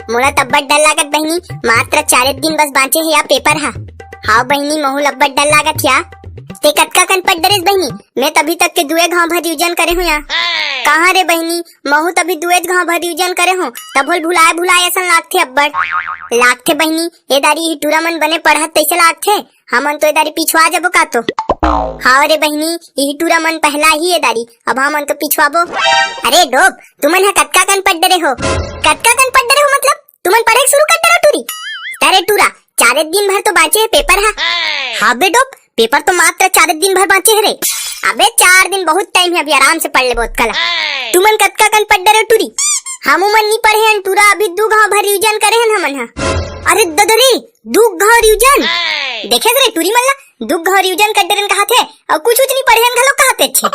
मोला तब्बत डर लागत बहनी, मात्र 4 दिन बस बाँचे है या पेपर हा। हाँ बहनी महू लब्बत डर लागत या। ते कतका कन पढ़ डरेस बहनी, मैं तभी तक के 2 घाव भर रिविजन करे हूँ या। कहाँ रे बहनी, महू तभी 2 घाव भर रिविजन करे हूँ, तब भुलाए भुलाए ऐसा लागथे अब्बड़। लागथे बहनी, ये दारी टूरा मन बने पढ़त तैसे लागथे, हमन तो ये दारी पिछवा जबो का तो। हाँ रे बहनी, यही टूरा मन पहला ही ये दारी, अब हमन तो पिछवाबो। अरे डोब, तुमन हा कतका कन पढ़ डरे हो? कतका कन पढ़ डरे हो मतलब तुमन पढ़े शुरू कर डरे टूरी? अरे टूरा 4 दिन भर तो बाँचे है पेपर हा। हाँ बे डोब, पेपर तो मात्र 4 दिन भर बाँचे है रे। अबे 4 दिन बहुत टाइम है, अभी आराम से पढ़ ले बहुत कला। तुमन कतका कन पढ़ डरे टूरी? हम उमन नहीं पढ़े हन टूरा, अभी 2 घाव भर रिविजन करे हन हमन हा। अरे ददरी 2 घाव रिविजन देखे रे टूरी मल्ला, 2 घाव रिविजन कर डरन कहा थे और कुछ नहीं पढ़े हन घलो कहते अच्छे।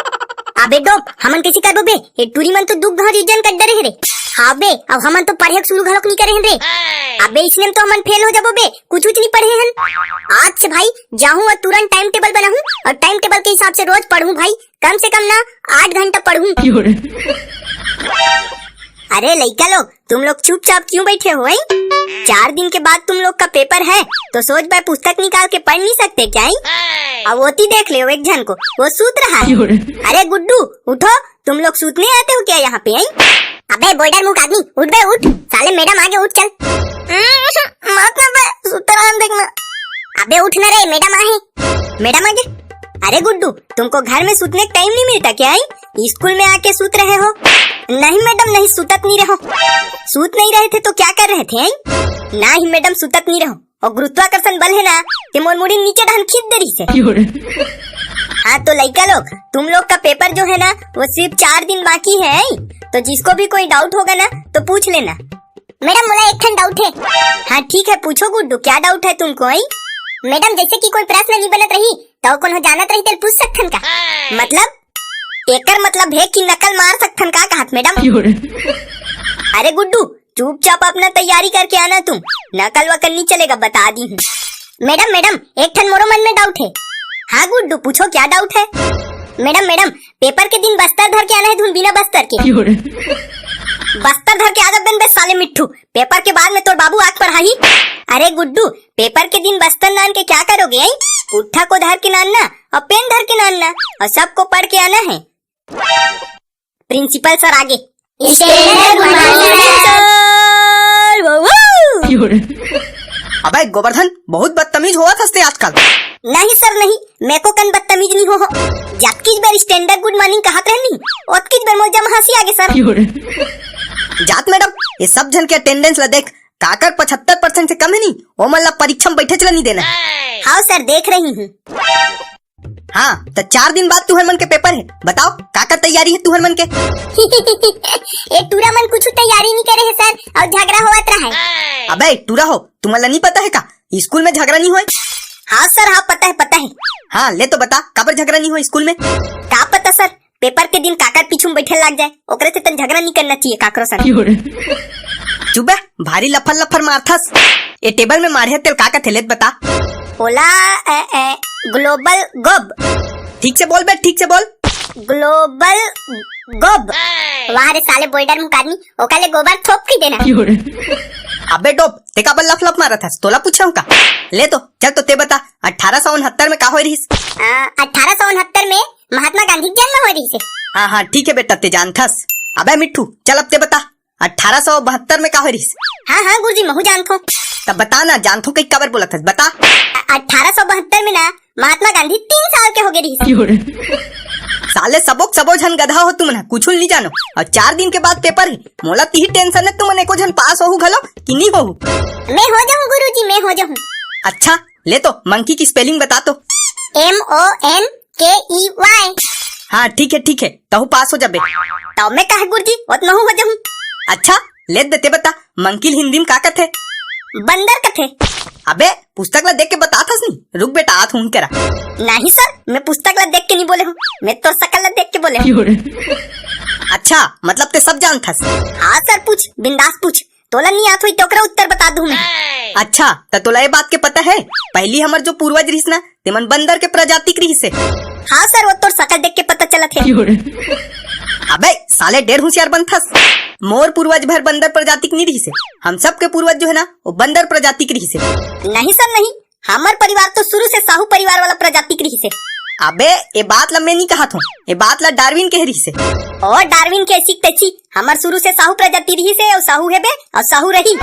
अबे डोब, हमन कैसे करबो बे, ये टूरी मन तो 2 घाव रिविजन कर डरे है रे। हाँ बे, अब हमन तो पढ़े शुरू घलो नहीं करे हन रे। अबे इसने तो हमन फेल हो जाबो बे, कुछ नहीं पढ़े हन। आज से भाई जाऊँ और तुरंत टाइम टेबल बनाऊं और टाइम टेबल के हिसाब से रोज पढ़ूं भाई, कम से कम ना 8 घंटा पढ़ूं। अरे लइका लोग, तुम लोग चुपचाप क्यों बैठे हो? 4 दिन के बाद तुम लोग का पेपर है, तो सोच भाई पुस्तक निकाल के पढ़ नहीं सकते क्या? अब वोती देख ले एक जन को, वो सूत रहा है। अरे गुड्डू उठो, तुम लोग सूतने आते हो क्या यहाँ पे? अबे बोल्डर मुंह आदमी, उठ बे उठ, साले मैडम आगे उठ चल। देखना। अबे उठ ना रे, मैडम आए। मैडम आगे? अरे गुड्डू, तुमको घर में सूतने का टाइम नहीं मिलता क्या? स्कूल में आके सूत रहे हो? नहीं मैडम, नहीं सूतत नहीं रहो। सूत नहीं रहे थे तो क्या कर रहे थे? नहीं मैडम, सूतत नहीं रहो, और गुरुत्वाकर्षण बल है ना, ते मोर मुड़ी नीचे ढन खींच दरी से। हाँ तो लइका लोग, तुम लोग का पेपर जो है ना, वो सिर्फ 4 दिन बाकी है, तो जिसको भी कोई डाउट होगा ना तो पूछ लेना। मैडम मोला एक ठन डाउट है। हाँ ठीक है, पूछो गुड्डू, क्या डाउट है तुमको? मैडम जैसे कि कोई प्रश्न नहीं बनत रही तो कोनो जानत रही तो पूछ सकथन का? मतलब एकर मतलब है कि नकल मार सकथन का कहत मैडम? अरे गुड्डू चुपचाप अपना तैयारी करके आना, तुम नकल वकल नहीं चलेगा, बता दी हूँ। मैडम एक ठन मोरो मन में डाउट है। हाँ गुड्डू पूछो, क्या डाउट है? मैडम पेपर के दिन बस्तर धर के आना है, धुन बिना बस्तर के। बस्तर धर के आगत बन बे साले मिट्ठू, पेपर के बाद में तोर बाबू आग पढ़ाई। अरे गुड्डू, पेपर के दिन बस्तर नान के क्या करोगे? उठा को धर के नानना और पेन धर के नानना और सबको पढ़ के आना है। प्रिंसिपल सर आगे। अबे गोवर्धन, बहुत बदतमीज हुआ था आजकल। नहीं सर नहीं, मैं को कन बदतमीज नहीं हो। जबकि बार स्टैंडर्ड गुड मॉर्निंग कहत रहनी, ओतकी बार मोर जम हंसी आगे सर। जात मैडम, ये सब जन के अटेंडेंस ला देख, काकर 75% से कम है नहीं, वो मन ला परीक्षा में बैठे चला नहीं देना। हाँ सर देख रही हूँ। हाँ तो 4 दिन बाद तुहर मन के पेपर है, बताओ काकर तैयारी है तुहर मन के? ये टूरा मन कुछ तैयारी नहीं करे है सर, और झगड़ा होत रहा है। अबे टूरा हो, तुम्हारा नहीं पता है का स्कूल में झगड़ा नहीं हुआ? हाँ सर, हाँ पता है। हाँ ले तो बता, काबर झगड़ा नहीं हुआ स्कूल में? का पता सर, पेपर के दिन काकर पीछू में बैठे लग जाए, ओकरे से तन झगड़ा नहीं करना चाहिए काकरो सर। चुप है, भारी लफर मारथस। ये टेबल में मारे तेल का थे, लेत बता। बोला ग्लोबल गोब। ठीक से बोल बे, ठीक से बोल। ग्लोबल गोब। वाह रे साले बोल्डर मुंह आदमी, ओकाले गोबर थोप के देना। अबे डोब, ते काबर लफ मारा था, तोला पूछा हूँ का? ले तो चल, तो ते बता 1869 में का होई रहिस? 1869 में महात्मा गांधी जन्म हो रही से। हाँ ठीक है बेटा, ते जानथस। अबे मिट्ठू चल अब ते बता 1872 में का होई रहिस? हाँ गुरुजी महू जानथो। तब बता ना, जानथो कई काबर बोला था, बता। 1872 में ना महात्मा गांधी 3 साल के हो गए रही। साले सबो झन गधा हो तुम ना, कुछ नहीं जानो, और 4 दिन के बाद पेपर है, मोला ती टेंशन है तुम एको जन पास हो घलो कि नहीं हो? मैं हो जाऊँ गुरुजी, मैं हो जाऊँ। अच्छा ले तो मंकी की स्पेलिंग बता तो। MONKEY। हाँ ठीक है, तहु पास हो जाबे। तो मैं कहा गुरुजी उतना हो जाऊँ। अच्छा ले देते बता, मंकी हिंदी में का कथे? बंदर कथे। अबे पुस्तक ला देख के बता था नहीं, रुक बेटा आत हूँ तेरा। नहीं सर, मैं पुस्तक ला देख के नहीं बोले हूँ, मैं तो शकल ला देख के बोले हूँ। अच्छा मतलब ते सब जानथस? हाँ सर पूछ, बिंदास पूछ, तोला नहीं आत हुई तो ओकरा उत्तर बता दूँ मैं। अच्छा तो तोला ये बात के पता है, पहली हमर जो पूर्वज रहिस ना, तेमन बंदर के प्रजाति रहिस है। हाँ सर, वो तो शकल देख के पता चला थे। अबे साले ढेर होशियार बनथस। मोर पूर्वज भर बंदर प्रजाति के नहीं रही से। हम सब के पूर्वज जो है ना वो बंदर प्रजाति के रही से। नहीं सर नहीं, हमार परिवार तो शुरू से साहू परिवार वाला प्रजाति के रही से। अबे ये बात ला मैं नहीं कहा था, ये बात ला डार्विन कह रही से। और डार्विन के ऐसी तेची हमार शुरू से साहू प्रजाति रही से और साहू है बे और साहू रही।